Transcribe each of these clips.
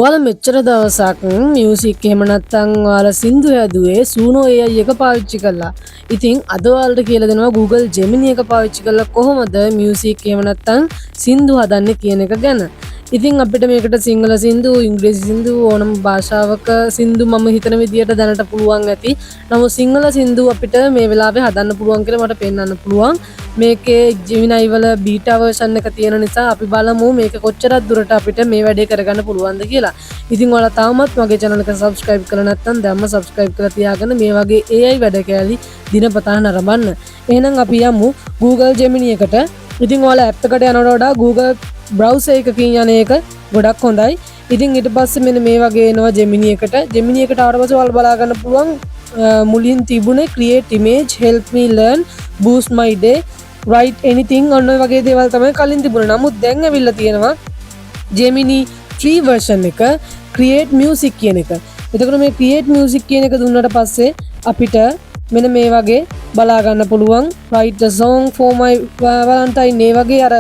ඔයාලා මෙච්චර දවසක් මියුසික් එහෙම නැත්නම් ඔයාලා සින්දු හැදුවේ සූනෝ AI එක පාවිච්චි කරලා. ඉතින් අද ඔයාලට කියලා දෙනවා Google Gemini එක පාවිච්චි කරලා කොහොමද මියුසික් එහෙම නැත්නම් සින්දු හදන්නේ කියන එක ගැන. ඉතින් අපිට මේකට සිංහල සින්දු, ඉංග්‍රීසි සින්දු ඕනම භාෂාවක සින්දු මම හිතන විදියට දැනට පුළුවන් ඇති. නමුත් සිංහල සින්දු අපිට මේ වෙලාවේ හදන්න පුළුවන් කියලා මට පෙන්වන්න පුළුවන්. මේකේ Gemini වල බීටා version එක තියෙන නිසා අපි බලමු මේක කොච්චරක් දුරට අපිට මේ වැඩේ කරගන්න පුළුවන්ද කියලා. ඉතින් ඔයාලා තාමත් මගේ channel එක subscribe කරලා නැත්නම් දැම්ම subscribe කරලා තියාගෙන මේ වගේ AI වැඩ කැලි දිනපතා නරඹන්න. එහෙනම් අපි යමු Google Gemini එකට. ඉතින් ඔයාලා app එකට යනකොට වඩා Google browser එකකින් යන එක ගොඩක් හොඳයි. ඉතින් ඊට පස්සේ මෙන්න මේ වගේ එනවා Gemini එකට. Gemini එකට ආවට පස්සේ ඔයාලා බලා ගන්න පුළුවන් මුලින් තිබුණේ create image, help me learn, boost my day, write anything ඔන්න ඔය වගේ දේවල් තමයි කලින් තිබුණේ. නමුත් දැන් ඇවිල්ලා තියෙනවා Gemini 3 version එක create music කියන එක. එතකොට මේ create music කියන එක දුන්නාට පස්සේ අපිට මෙන්න මේ වගේ බලා ගන්න පුළුවන් write a song for my valentine මේ වගේ අර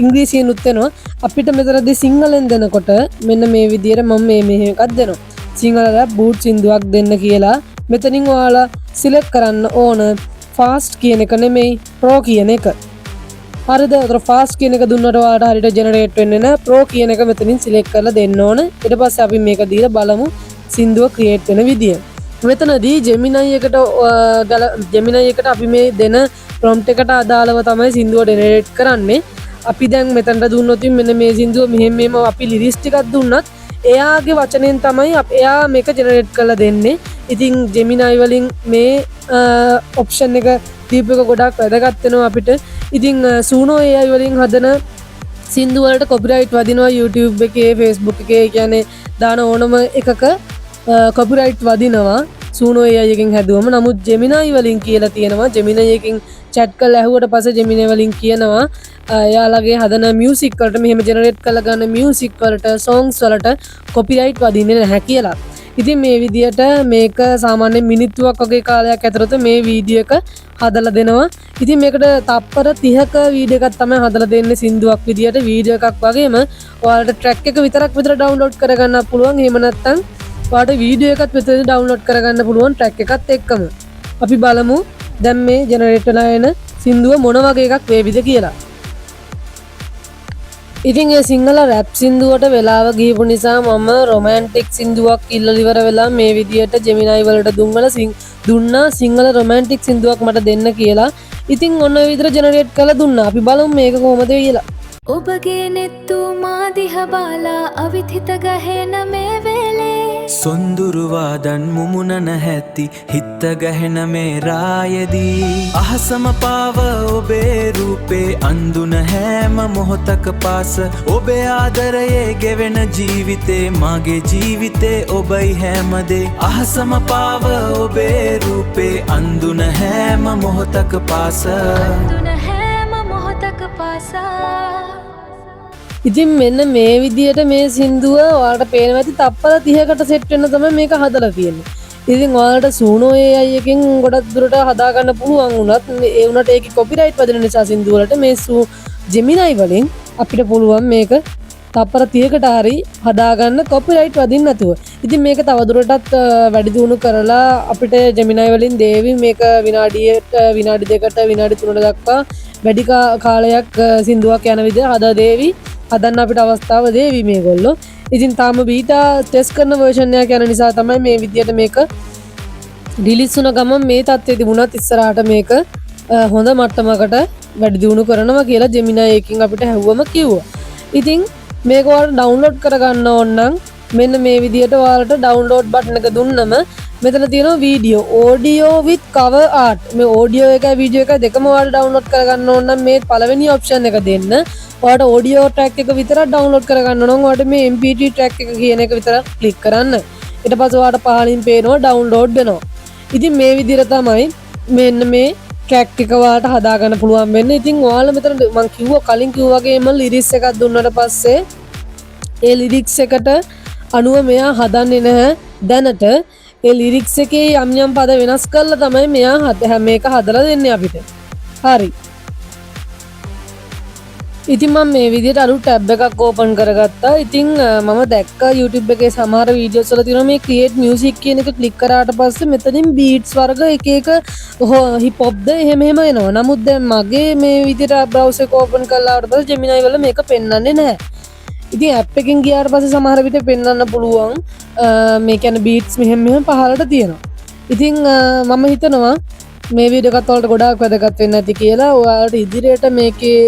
ඉංග්‍රීසියෙන් උත් වෙනවා. අපිට මෙතනදී සිංහලෙන් දෙනකොට මෙන්න මේ විදියට මම මෙහෙම එකක් දෙනවා. සිංහල රැප් බූට් සින්දුවක් දෙන්න කියලා. මෙතනින් ඔයාලා සිලෙක්ට් කරන්න ඕන fast කියන එක නෙමෙයි pro කියන එක. හරිද? ඒතර fast කියන එක දුන්නට ඔයාලට හරියට generate වෙන්නේ නැහැ. pro කියන එක මෙතනින් select කරලා දෙන්න ඕන. ඊට පස්සේ අපි මේක දීලා බලමු සින්දුව create වෙන විදිය. මෙතනදී Gemini එකට අපි මේ දෙන prompt එකට අදාළව තමයි සින්දුව generate කරන්නේ. අපි දැන් මෙතනට දුන්නොත් මෙන්න මේ සින්දුව මෙහෙම අපි lyrics ටිකක් දුන්නත් එයාගේ වචනෙන් තමයි එයා මේක generate කරලා දෙන්නේ. ඉතින් Gemini වලින් මේ option එක දීප එක ගොඩක් වැදගත් වෙනවා අපිට. ඉතින් Suno AI වලින් හදන සින්දු වලට copyright වදිනවා YouTube එකේ, Facebook එකේ, කියන්නේ දාන ඕනම එකක copyright වදිනවා Suno AI එකෙන් හැදුවම. නමුත් Gemini වලින් කියලා තියෙනවා Gemini එකෙන් chat කරලා ඇහුවට පස්සේ Gemini වලින් කියනවා එයාලගේ හදන music වලට මෙහෙම generate කරලා ගන්න music වලට, songs වලට copyright වදින්නේ නැහැ කියලා. ඉතින් මේ විදියට මේක සාමාන්‍ය මිනිත්තුවක් වගේ කාලයක් ඇතුළත මේ වීඩියෝ එක හදලා දෙනවා. ඉතින් මේකට තප්පර 30ක වීඩියෝ එකක් තමයි හදලා දෙන්නේ සින්දුවක් විදියට. වීඩියෝ එකක් වගේම ඔයාලට ට්‍රැක් එක විතර ඩවුන්ලෝඩ් කරගන්න පුළුවන්. එහෙම නැත්නම් ඔයාලට වීඩියෝ එකත් විතර ඩවුන්ලෝඩ් කරගන්න පුළුවන් ට්‍රැක් එකත් එක්කම. අපි බලමු දැන් මේ ජෙනරේට් වෙලා එන සින්දුව මොන වගේ එකක් වේවිද කියලා. ඉතින් ඒ සිංහල රැප් සින්දුවට වෙලාව ගිහපු නිසා මම රොමැන්ටික් සින්දුවක් ඉල්ලලා ඉවර වෙලා මේ විදියට Gemini වලට දුන්නා සිංහල රොමැන්ටික් සින්දුවක් මට දෙන්න කියලා. ඉතින් ඔන්න ඔය විදිහට ජෙනරේට් කරලා දුන්නා. අපි බලමු මේක කොහොමද කියලා. ඔබගේ නෙත්තු මා දිහා බාලා අවිථිත ගහෙන මේ වෙලේ සොන්දුරුවාදන් මුමුණ නැහැති හිත ගැහෙන මේ රායදී අහසම පාව ඔබේ රූපේ අඳුන හැම මොහොතක පාස ඔබේ ආදරයේ ගෙවෙන ජීවිතේ මගේ ජීවිතේ ඔබයි හැමදේ අහසම පාව ඔබේ රූපේ අඳුන හැම මොහොතක පාස අඳුන හැම මොහොතක පාසා. ඉතින් මෙන්න මේ විදියට මේ සින්දුව ඔයාලට පේනවා ඇති තප්පර 30කට සෙට් වෙන්න තමයි මේක හදලා තියෙන්නේ. ඉතින් ඔයාලට Suno AI එකෙන් ගොඩක් දුරට හදා ගන්න පුළුවන් වුණත් ඒ වුණාට ඒකේ copyright වදින නිසා සින්දු වලට මේ Gemini වලින් අපිට පුළුවන් මේක තප්පර 30කට හරි හදා ගන්න copyright වදින්න නැතුව. ඉතින් මේක තවදුරටත් වැඩි දියුණු කරලා අපිට Gemini වලින් දේවි මේක විනාඩියට විනාඩි 2කට විනාඩි 3කට දක්වා වැඩි කාලයක් සින්දුවක් යන විදිහ හදා දේවි හදන්න අපිට අවස්ථාව දේවි මේගොල්ලෝ. ඉතින් තාම බීටා ටෙස්ට් කරන version එකක් යන නිසා තමයි මේ විදියට මේක රිලීස් වුණ ගමන් මේ තත්ත්වයේ තිබුණත් ඉස්සරහට මේක හොඳ මට්ටමකට වැඩි දියුණු කරනවා කියලා Gemini එකකින් අපිට හැවුවම කිව්වා. ඉතින් මේක ඔයාලට ඩවුන්ලෝඩ් කරගන්න ඕන නම් මෙන්න මේ විදියට ඔයාලට ඩවුන්ලෝඩ් බටන් එක දුන්නම මෙතන තියෙනවා video audio with cover art. මේ audio එකයි වීඩියෝ එකයි දෙකම ඔයාලට ඩවුන්ලෝඩ් කරගන්න ඕන නම් මේ පළවෙනි ඔප්ෂන් එක දෙන්න. ඔයාලට audio track එක විතරක් ඩවුන්ලෝඩ් කරගන්න ඕන නම් ඔයාලට මේ MP3 track එක කියන එක විතරක් ක්ලික් කරන්න. ඊට පස්සේ ඔයාලට පහලින් පේනවා ඩවුන්ලෝඩ් වෙනවා. ඉතින් මේ විදිහට තමයි මෙන්න මේ track එක ඔයාලට හදා ගන්න පුළුවන් වෙන්නේ. ඉතින් ඔයාලා මෙතන මම කලින් කිව්වා වගේම lyrics එකක් දුන්නාට පස්සේ ඒ lyrics එකට අනුව මෙයා හදන්නේ නැහැ දැනට. ඒ lyrics එකේ යම් පද වෙනස් කරලා තමයි මෙයා මේක හදලා දෙන්නේ අපිට. හරි. ඉතින් මම මේ විදිහට අලුත් ටැබ් එකක් ඕපන් කරගත්තා. ඉතින් මම දැක්කා YouTube එකේ සමහර වීඩියෝස් වල තියෙනවා මේ create music කියන එක ක්ලික් කරාට පස්සේ මෙතනින් beats වර්ග එක එක hip hop ද එහෙම එනවා. නමුත් දැන් මගේ මේ විදිහට browser එක ඕපන් කරලාට පස්සේ Gemini වල මේක පෙන්වන්නේ නැහැ. ඉතින් app එකෙන් ගියාට පස්සේ සමහර විට පෙන්වන්න පුළුවන් මේ කියන්නේ beats මෙහෙම පහළට තියෙනවා. ඉතින් මම හිතනවා මේ වීඩියෝ එකත් වලට ගොඩාක් වැදගත් වෙන්න ඇති කියලා. ඔයාලට ඉදිරියට මේකේ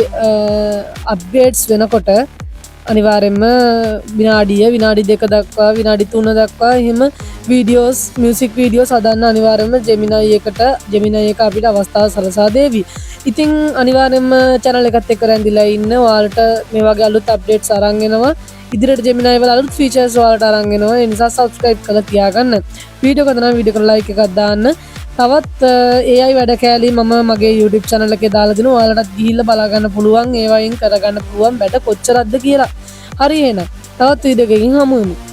අප්ඩේට්ස් වෙනකොට අනිවාර්යයෙන්ම විනාඩි 2 දක්වා විනාඩි 3 දක්වා එහෙම වීඩියෝස් මියුසික් වීඩියෝස් හදන්න අනිවාර්යයෙන්ම Gemini එක අපිට අවස්ථාව සලසා දෙවි. ඉතින් අනිවාර්යයෙන්ම channel එකත් එක්ක රැඳිලා ඉන්න. ඔයාලට මේ වගේ අලුත් අප්ඩේට්ස් අරන් එනවා. ඉදිරියට Gemini වල අලුත් ෆීචර්ස් ඔයාලට අරන් එනවා. ඒ නිසා subscribe කරලා තියාගන්න. වීඩියෝ එක නම් වීඩියෝ එකට like එකක් දාන්න. තවත් AI වැඩ කෑලි මම මගේ YouTube channel එකේ දාලා දිනවා. ඔයාලටත් ගිහිල්ලා බලා ගන්න පුළුවන්. ඒ වයින් කරගන්න පුළුවන් වැඩ කොච්චරක්ද කියලා. හරි එහෙනම් තවත් වීඩියෝ එකකින් හමු වෙමු.